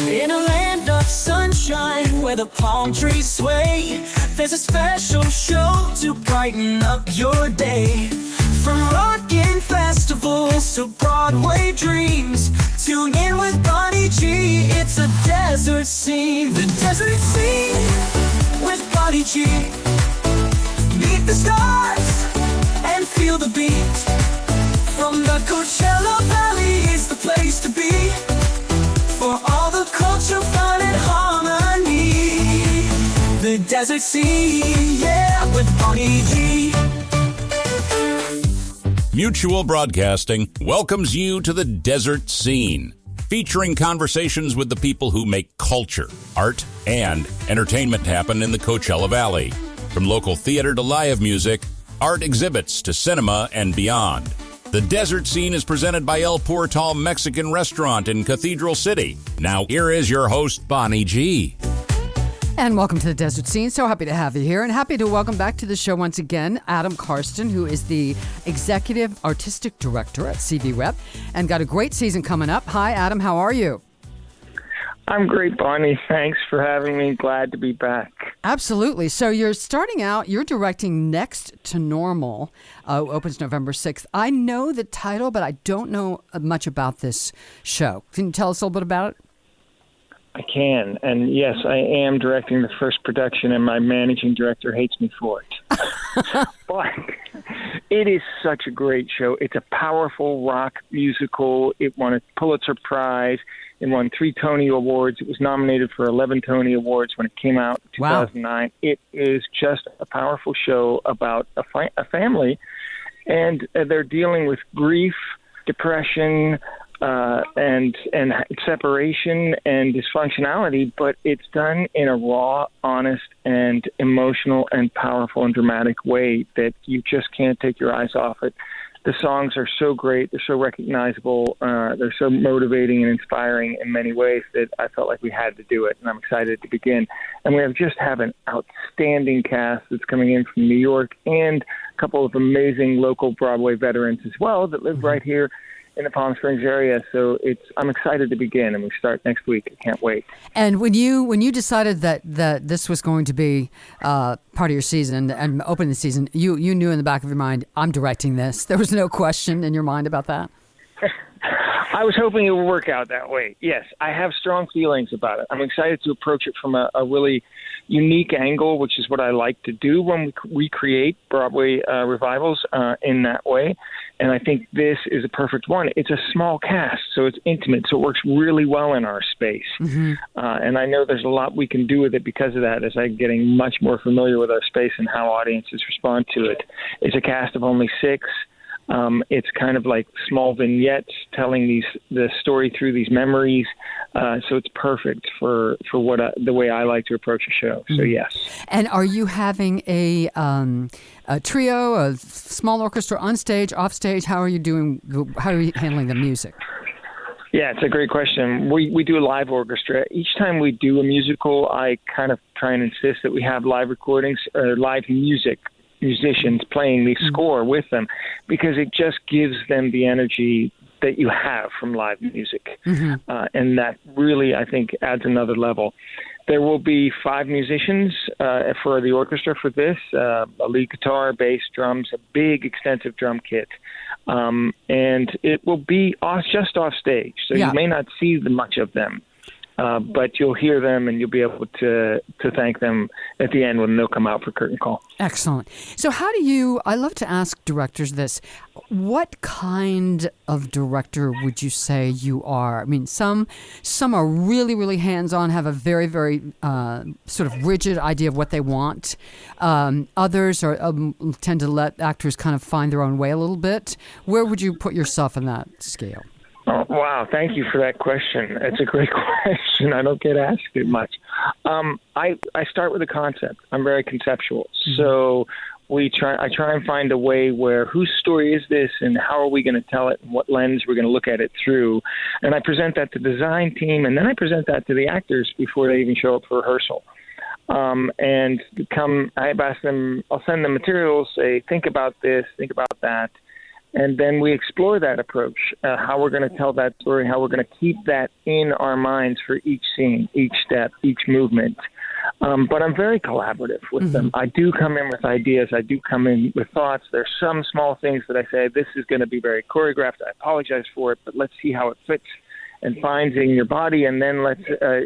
In a land of sunshine where the palm trees sway, there's a special show to brighten up your day. From rockin' festivals to Broadway dreams, tune in with Bonnie G. It's a desert scene. The desert scene with Bonnie G. Meet the stars and feel the beat. From the Coachella Valley is the place to be, for all the culture, fun, and harmony. The desert scene, yeah, with Bonnie G. Mutual Broadcasting welcomes you to the Desert Scene, featuring conversations with the people who make culture, art, and entertainment happen in the Coachella Valley. From local theater to live music, art exhibits to cinema and beyond. The Desert Scene is presented by El Portal Mexican Restaurant in Cathedral City. Now, here is your host, Bonnie G. And welcome to the Desert Scene. So happy to have you here, and happy to welcome back to the show once again Adam Karsten, who is the Executive Artistic Director at CV Rep, and got a great season coming up. Hi, Adam. How are you? I'm great, Bonnie. Thanks for having me. Glad to be back. Absolutely. So you're starting out, you're directing Next to Normal, opens November 6th. I know the title, but I don't know much about this show. Can you tell us a little bit about it? I can. And yes, I am directing the first production, and my managing director hates me for it. But it is such a great show. It's a powerful rock musical. It won a Pulitzer Prize. It won 3 Tony Awards. It was nominated for 11 Tony Awards when it came out in 2009. Wow. It is just a powerful show about a family, and they're dealing with grief, depression, and separation and dysfunctionality, but it's done in a raw, honest, and emotional and powerful and dramatic way that you just can't take your eyes off it. The songs are so great. They're so recognizable. They're so motivating and inspiring in many ways that I felt like we had to do it, and I'm excited to begin. And we have an outstanding cast that's coming in from New York and a couple of amazing local Broadway veterans as well that live right here in the Palm Springs area. So I'm excited to begin, and we start next week. I can't wait. And when you decided that this was going to be part of your season and open the season, you knew in the back of your mind, I'm directing this. There was no question in your mind about that? I was hoping it would work out that way. Yes, I have strong feelings about it. I'm excited to approach it from a really unique angle, which is what I like to do when we create Broadway revivals in that way. And I think this is a perfect one. It's a small cast, so it's intimate, so it works really well in our space. Mm-hmm. And I know there's a lot we can do with it because of that, as I'm getting much more familiar with our space and how audiences respond to it. It's a cast of only 6. It's kind of like small vignettes telling the story through these memories. So it's perfect for the way I like to approach a show. So yes. And are you having a trio, a small orchestra on stage, off stage? How are you doing? How are you handling the music? Yeah, it's a great question. We do a live orchestra. Each time we do a musical, I kind of try and insist that we have live recordings or live musicians playing the score with them, because it just gives them the energy that you have from live music. Mm-hmm. And that really, I think, adds another level. There will be 5 musicians for the orchestra for this, a lead guitar, bass, drums, a big, extensive drum kit. And it will be just off stage, so you may not see much of them. But you'll hear them, and you'll be able to thank them at the end when they'll come out for curtain call. Excellent. So I love to ask directors this, what kind of director would you say you are? I mean, some are really, really hands-on, have a very, very sort of rigid idea of what they want. Others tend to let actors kind of find their own way a little bit. Where would you put yourself in that scale? Oh, wow. Thank you for that question. It's a great question. I don't get asked it much. I start with a concept. I'm very conceptual. Mm-hmm. So I try and find a way where whose story is this and how are we going to tell it and what lens we're going to look at it through. And I present that to the design team, and then I present that to the actors before they even show up for rehearsal. I'll send them materials, say, think about this, think about that. And then we explore that approach, how we're going to tell that story, how we're going to keep that in our minds for each scene, each step, each movement. But I'm very collaborative with them. I do come in with ideas. I do come in with thoughts. There's some small things that I say, this is going to be very choreographed. I apologize for it, but let's see how it fits and finds in your body, and then let's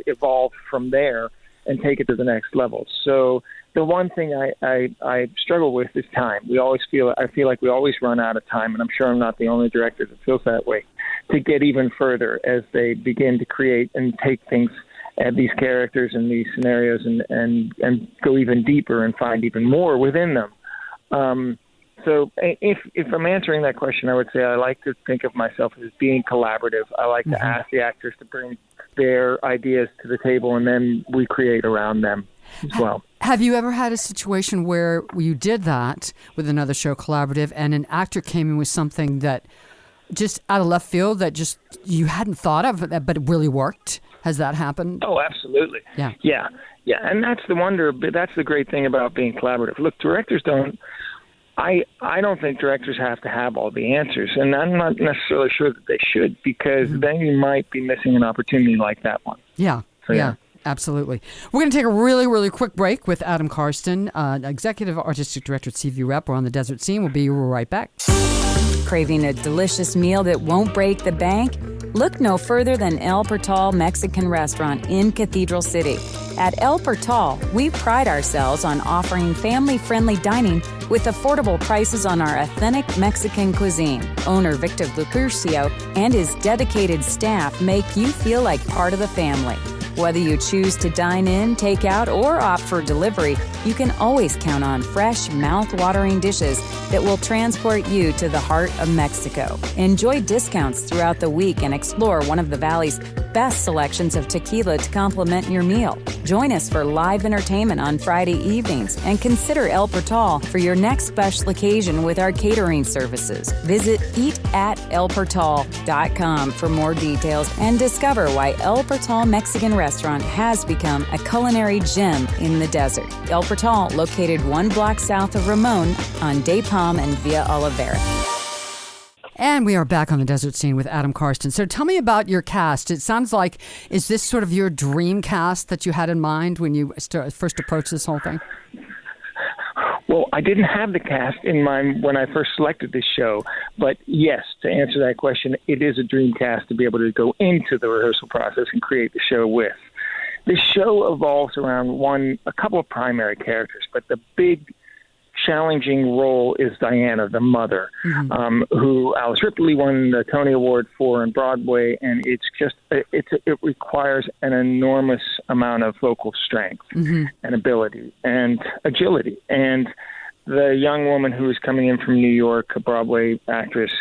evolve from there and take it to the next level. So the one thing I struggle with is time. I feel like we always run out of time, and I'm sure I'm not the only director that feels that way, to get even further as they begin to create and take things at these characters and these scenarios and go even deeper and find even more within them. So if I'm answering that question, I would say I like to think of myself as being collaborative. I like to ask the actors to bring their ideas to the table, and then we create around them as well. Have you ever had a situation where you did that with another show, collaborative, and an actor came in with something that just out of left field that just you hadn't thought of, but it really worked? Has that happened? Oh, absolutely. Yeah. And that's the wonder. That's the great thing about being collaborative. Look, directors don't. I don't think directors have to have all the answers, and I'm not necessarily sure that they should, because then you might be missing an opportunity like that one. Yeah. Absolutely. We're going to take a really, really quick break with Adam Karsten, Executive Artistic Director at CV Rep. We're on the Desert Scene. We'll be right back. Craving a delicious meal that won't break the bank? Look no further than El Portal Mexican Restaurant in Cathedral City. At El Portal, we pride ourselves on offering family-friendly dining with affordable prices on our authentic Mexican cuisine. Owner Victor Lupercio and his dedicated staff make you feel like part of the family. Whether you choose to dine in, take out, or opt for delivery, you can always count on fresh, mouth-watering dishes that will transport you to the heart of Mexico. Enjoy discounts throughout the week and explore one of the Valley's best selections of tequila to complement your meal. Join us for live entertainment on Friday evenings and consider El Portal for your next special occasion with our catering services. Visit eatatelportal.com for more details and discover why El Portal Mexican Restaurant has become a culinary gem in the desert. El Portal, located 1 block south of Ramon on De Palm and Via Olivera. And we are back on the Desert Scene with Adam Karsten. So tell me about your cast. It sounds like, is this sort of your dream cast that you had in mind when you first approached this whole thing? Well, I didn't have the cast in mind when I first selected this show, but yes, to answer that question, it is a dream cast to be able to go into the rehearsal process and create the show with. This show evolves around a couple of primary characters, but the big challenging role is Diana, the mother, who Alice Ripley won the Tony Award for on Broadway, and it requires an enormous amount of vocal strength and ability and agility. And the young woman who is coming in from New York, a Broadway actress,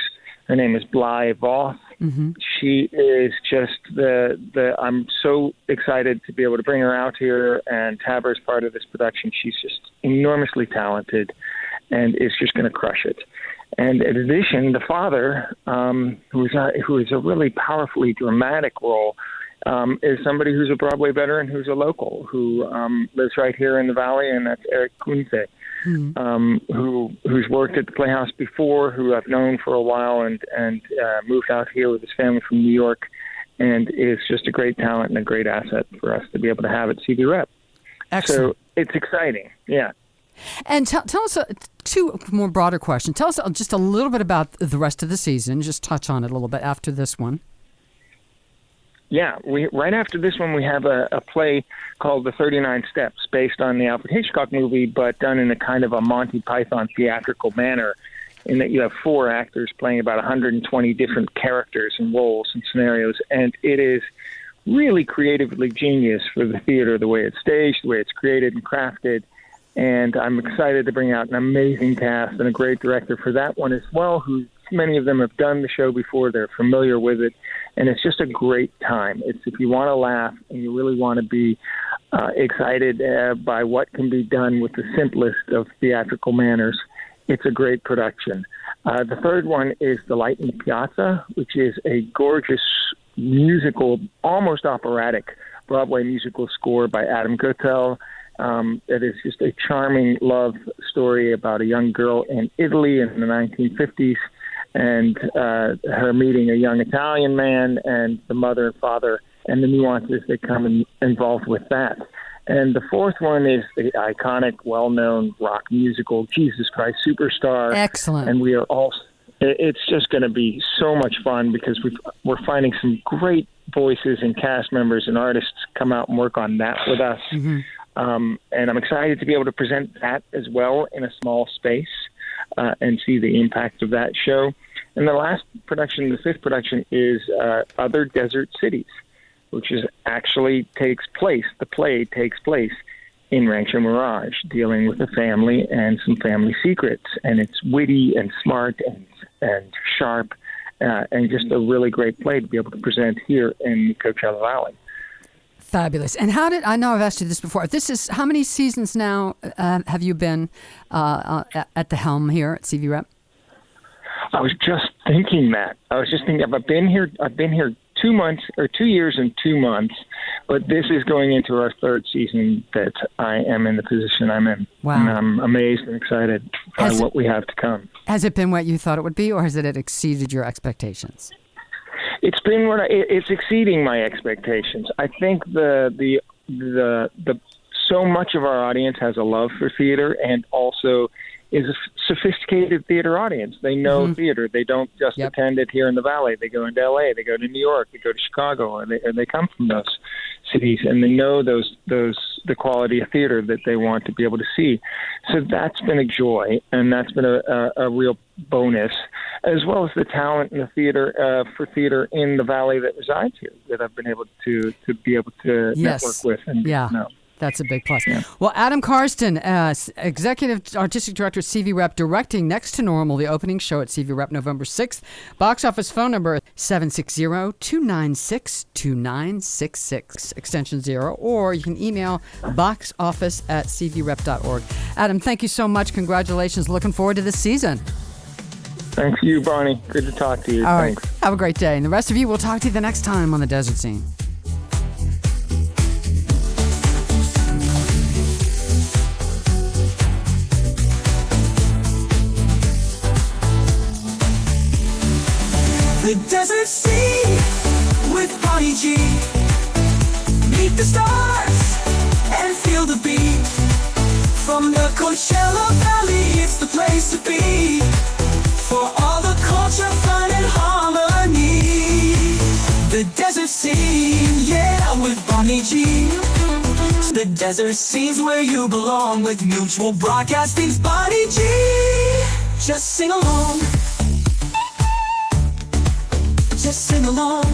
her name is Bligh Voth. She is just I'm so excited to be able to bring her out here and have her as part of this production. She's just enormously talented and is just going to crush it. And in addition, the father, who is a really powerfully dramatic role, is somebody who's a Broadway veteran, who's a local, who lives right here in the Valley, and that's Eric Kunze. Who's worked at the Playhouse before, who I've known for a while, and moved out here with his family from New York, and is just a great talent and a great asset for us to be able to have at CV Rep. Excellent. So it's exciting, yeah. And tell us two more broader questions. Tell us just a little bit about the rest of the season. Just touch on it a little bit after this one. Yeah, right after this one, we have a play called The 39 Steps, based on the Alfred Hitchcock movie, but done in a kind of a Monty Python theatrical manner, in that you have 4 actors playing about 120 different characters and roles and scenarios, and it is really creatively genius for the theater, the way it's staged, the way it's created and crafted, and I'm excited to bring out an amazing cast and a great director for that one as well, who many of them have done the show before, they're familiar with it, and it's just a great time. It's if you want to laugh and you really want to be excited by what can be done with the simplest of theatrical manners, it's a great production. The third one is The Light in the Piazza, which is a gorgeous musical, almost operatic Broadway musical score by Adam Karsten. It is just a charming love story about a young girl in Italy in the 1950s, and her meeting a young Italian man and the mother and father and the nuances that come involved with that. And the fourth one is the iconic, well-known rock musical, Jesus Christ Superstar. Excellent. And we are all, it's just going to be so much fun because we're finding some great voices and cast members and artists come out and work on that with us. Mm-hmm. And I'm excited to be able to present that as well in a small space and see the impact of that show. And the last production, the fifth production, is Other Desert Cities, which is actually the play takes place in Rancho Mirage, dealing with a family and some family secrets. And it's witty and smart and sharp and just a really great play to be able to present here in Coachella Valley. Fabulous. And I know I've asked you this before. How many seasons now have you been at the helm here at CV Rep? I was just thinking that. I've been here 2 months or 2 years and 2 months, but this is going into our third season that I am in the position I'm in. Wow. And I'm amazed and excited by what we have to come. Has it been what you thought it would be, or has it exceeded your expectations? It's been it's exceeding my expectations. I think the so much of our audience has a love for theater and also is a sophisticated theater audience. They know theater. They don't just attend it here in the Valley. They go into LA, they go to New York, they go to Chicago, or they come from those cities, and they know the quality of theater that they want to be able to see. So that's been a joy, and that's been a real bonus, as well as the talent in the theater for theater in the Valley that resides here that I've been able to network with and know. That's a big plus. Yeah. Well, Adam Karsten, Executive Artistic Director at CV Rep, directing Next to Normal, the opening show at CV Rep November 6th. Box office phone number 760-296-2966, extension 0, or you can email boxoffice@cvrep.org. Adam, thank you so much. Congratulations. Looking forward to this season. Thank you, Bonnie. Good to talk to you. All Thanks. right. Have a great day. And the rest of you, we'll talk to you the next time on The Desert Scene. The Desert Scene with Bonnie G. Meet the stars and feel the beat. From the Coachella Valley, it's the place to be. For all the culture, fun, and harmony. The Desert Scene, yeah, with Bonnie G. The Desert Scene's where you belong with Mutual Broadcasting's Bonnie G. Just sing along. Just sing along.